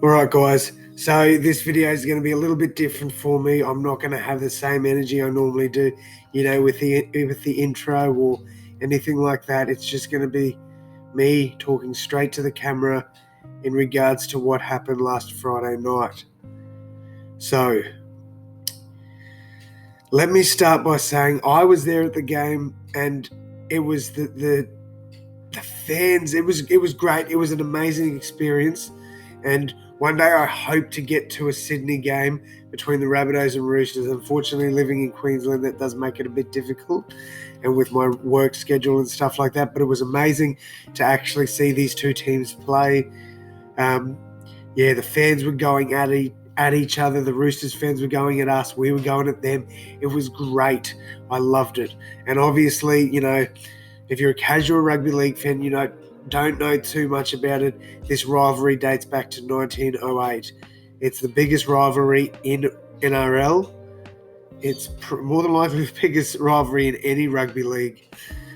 All right, guys. So this video is going to be a little bit different for me. I'm not going to have the same energy I normally do, with the intro or anything like that. It's just going to be me talking straight to the camera in regards to what happened last Friday night. So let me start by saying I was there at the game, and it was the fans. It was great. It was an amazing experience. And one day I hope to get to a Sydney game between the Rabbitohs and Roosters. Unfortunately, living in Queensland, that does make it a bit difficult, and with my work schedule and stuff like that. But it was amazing to actually see these two teams play. The fans were going at each other. The Roosters fans were going at us. We were going at them. It was great. I loved it. And obviously, if you're a casual rugby league fan, don't know too much about it. This rivalry dates back to 1908. It's the biggest rivalry in NRL. It's more than likely the biggest rivalry in any rugby league.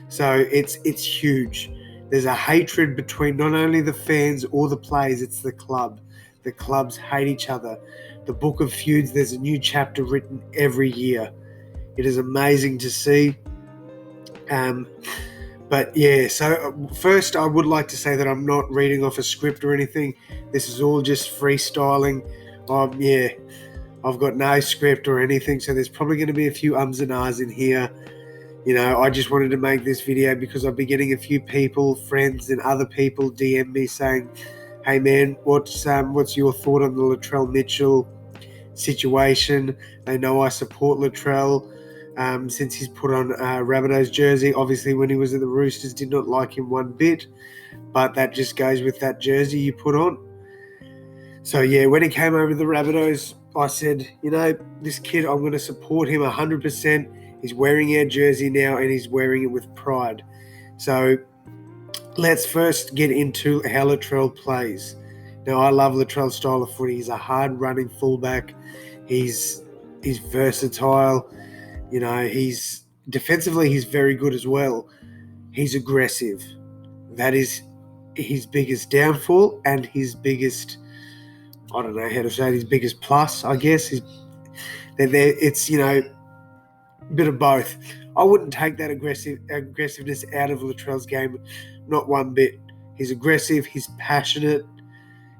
So it's huge. There's a hatred between not only the fans or the players, it's the club. The clubs hate each other. The Book of Feuds, there's a new chapter written every year. It is amazing to see. So first I would like to say that I'm not reading off a script or anything. This is all just freestyling. I've got no script or anything, so there's probably going to be a few ums and ahs in here. I just wanted to make this video because I've been getting a few people, friends and other people DM me saying, hey man, what's your thought on the Latrell Mitchell situation? They know I support Latrell. Since he's put on Rabbitohs jersey. Obviously, when he was at the Roosters, did not like him one bit, but that just goes with that jersey you put on. So, when he came over to the Rabbitohs, I said, this kid, I'm going to support him 100%. He's wearing our jersey now, and he's wearing it with pride. So, let's first get into how Latrell plays. Now, I love Latrell's style of footy. He's a hard-running fullback. He's versatile. He's defensively, he's very good as well. He's aggressive. That is his biggest downfall and his biggest, I don't know how to say it, his biggest plus, I guess. It's, a bit of both. I wouldn't take that aggressiveness out of Latrell's game, not one bit. He's aggressive, he's passionate,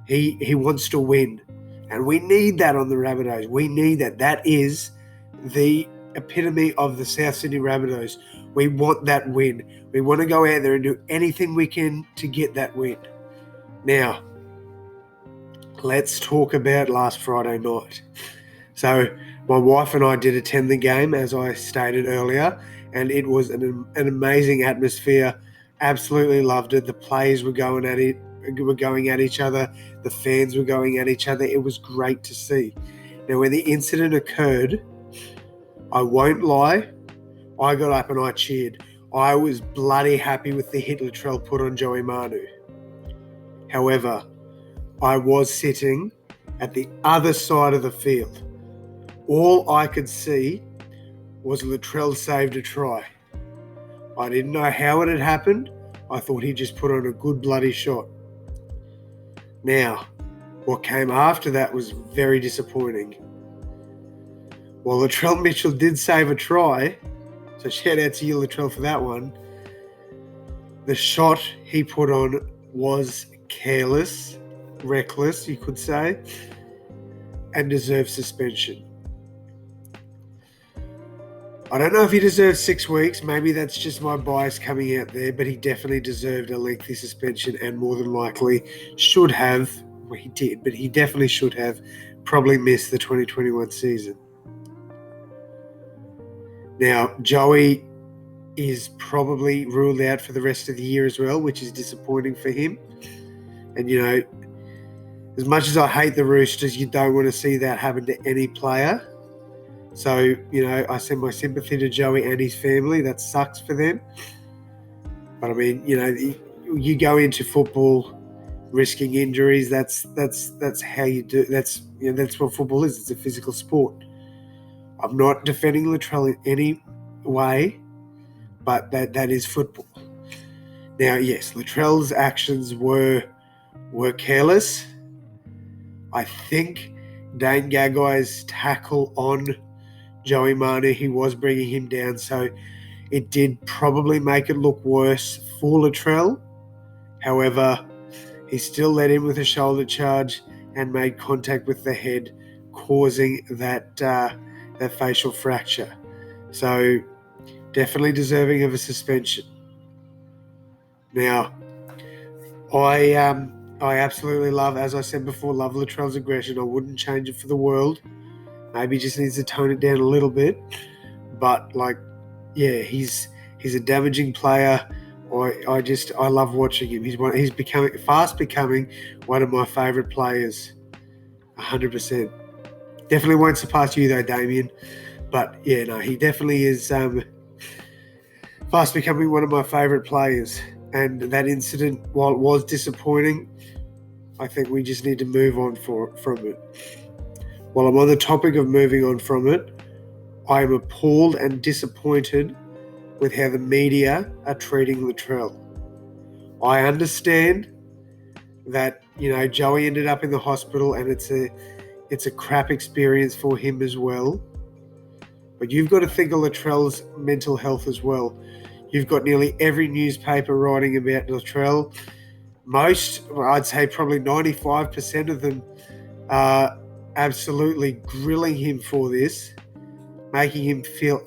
he wants to win. And we need that on the Rabbitohs. We need that. That is the epitome of the South Sydney Rabbitohs. We want that win. We want to go out there and do anything we can to get that win. Now, let's talk about last Friday night. So, my wife and I did attend the game, as I stated earlier, and it was an amazing atmosphere. Absolutely loved it. The players were going at each other. The fans were going at each other. It was great to see. Now, when the incident occurred, I won't lie, I got up and I cheered. I was bloody happy with the hit Latrell put on Joey Manu. However, I was sitting at the other side of the field. All I could see was Latrell saved a try. I didn't know how it had happened. I thought he just put on a good bloody shot. Now, what came after that was very disappointing. Well, Latrell Mitchell did save a try, so shout out to you, Latrell, for that one. The shot he put on was careless, reckless, you could say, and deserved suspension. I don't know if he deserves 6 weeks. Maybe that's just my bias coming out there, but he definitely deserved a lengthy suspension and more than likely should have, well, he did, but he definitely should have probably missed the 2021 season. Now, Joey is probably ruled out for the rest of the year as well, which is disappointing for him. And, as much as I hate the Roosters, you don't want to see that happen to any player. So, I send my sympathy to Joey and his family. That sucks for them. But, I mean, you go into football risking injuries. That's how you do. That's what football is. It's a physical sport. I'm not defending Latrell in any way, but that is football. Now, yes, Latrell's actions were careless. I think Dane Gagai's tackle on Joey Manu, he was bringing him down, so it did probably make it look worse for Latrell. However, he still led in with a shoulder charge and made contact with the head, causing that facial fracture. So definitely deserving of a suspension. Now, I absolutely love, as I said before, love Latrell's aggression. I wouldn't change it for the world. Maybe he just needs to tone it down a little bit. But he's a damaging player. I love watching him. He's becoming one of my favourite players. 100%. Definitely won't surpass you though, Damien. But he definitely is fast becoming one of my favourite players. And that incident, while it was disappointing, I think we just need to move on from it. While I'm on the topic of moving on from it, I am appalled and disappointed with how the media are treating Latrell. I understand that, Joey ended up in the hospital and it's a crap experience for him as well. But you've got to think of Latrell's mental health as well. You've got nearly every newspaper writing about Latrell. Most, I'd say probably 95% of them are absolutely grilling him for this, making him feel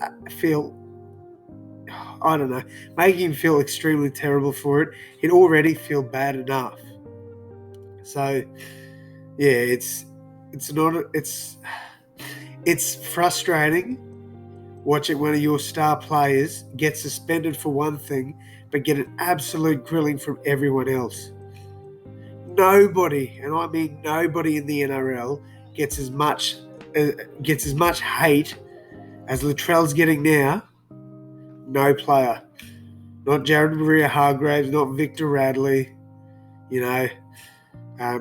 I don't know, making him feel extremely terrible for it. He'd already feel bad enough. So, it's frustrating watching one of your star players get suspended for one thing, but get an absolute grilling from everyone else. Nobody, and I mean nobody in the NRL gets as much hate as Latrell's getting now. No player. Not Jared Maria-Hargraves, not Victor Radley,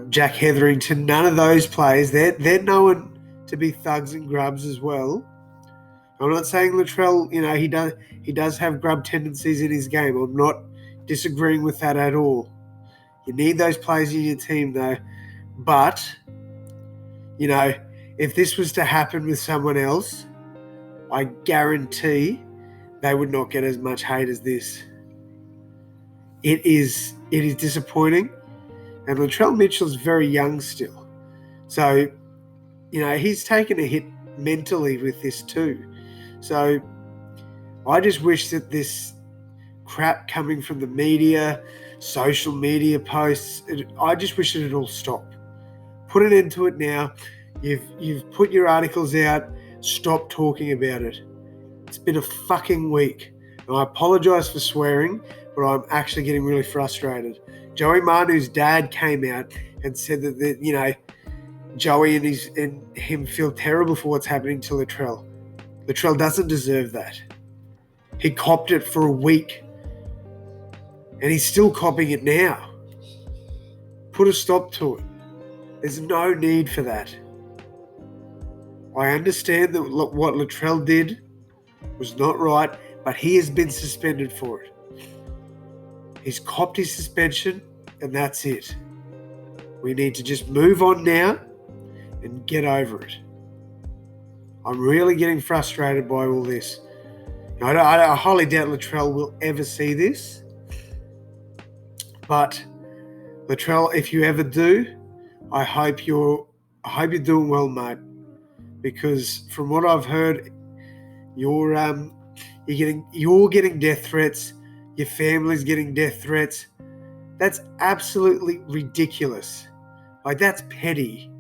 Jack Hetherington, none of those players. They're known to be thugs and grubs as well. I'm not saying Latrell, he does have grub tendencies in his game. I'm not disagreeing with that at all. You need those players in your team though. But, if this was to happen with someone else, I guarantee they would not get as much hate as this. It is disappointing. And Latrell Mitchell's very young still. So, he's taken a hit mentally with this too. So, I just wish that this crap coming from the media, social media posts, I just wish it would all stop. Put an end to it now. You've put your articles out. Stop talking about it. It's been a fucking week. And I apologise for swearing, but I'm actually getting really frustrated. Joey Manu's dad came out and said that Joey and him feel terrible for what's happening to Latrell. Latrell doesn't deserve that. He copped it for a week. And he's still copping it now. Put a stop to it. There's no need for that. I understand that what Latrell did was not right, but he has been suspended for it. He's copped his suspension, and that's it. We need to just move on now and get over it. I'm really getting frustrated by all this. I highly doubt Latrell will ever see this. But Latrell, if you ever do, I hope you're doing well, mate. Because from what I've heard, you're getting death threats. Your family's getting death threats. That's absolutely ridiculous. Like, that's petty.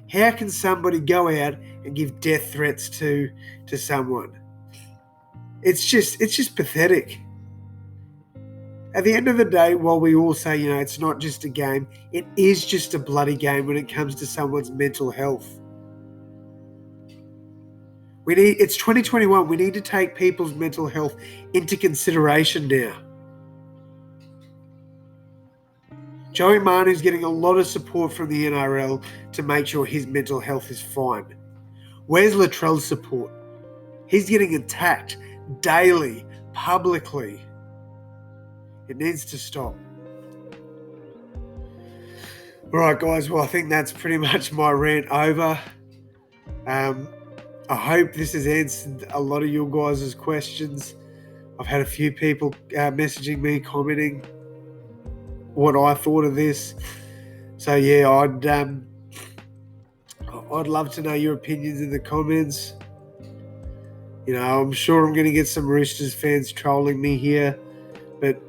How can somebody go out and give death threats to someone? It's just pathetic. At the end of the day, while we all say, it's not just a game, it is just a bloody game when it comes to someone's mental health. It's 2021. We need to take people's mental health into consideration now. Joey Manu's getting a lot of support from the NRL to make sure his mental health is fine. Where's Latrell's support? He's getting attacked daily, publicly. It needs to stop. All right, guys. Well, I think that's pretty much my rant over. Um, I hope this has answered a lot of your guys' questions. I've had a few people messaging me, commenting what I thought of this. So yeah, I'd love to know your opinions in the comments. You know, I'm sure I'm going to get some Roosters fans trolling me here, but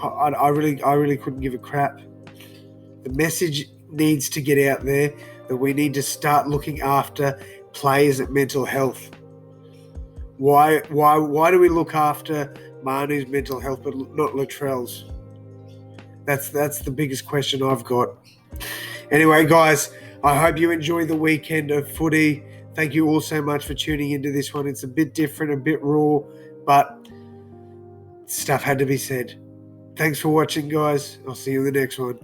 I really couldn't give a crap. The message needs to get out there that we need to start looking after players' mental health. Why do we look after Manu's mental health but not Latrell's? That's the biggest question I've got. Anyway, guys, I hope you enjoy the weekend of footy. Thank you all so much for tuning into this one. It's a bit different, a bit raw, but stuff had to be said. Thanks for watching, guys. I'll see you in the next one.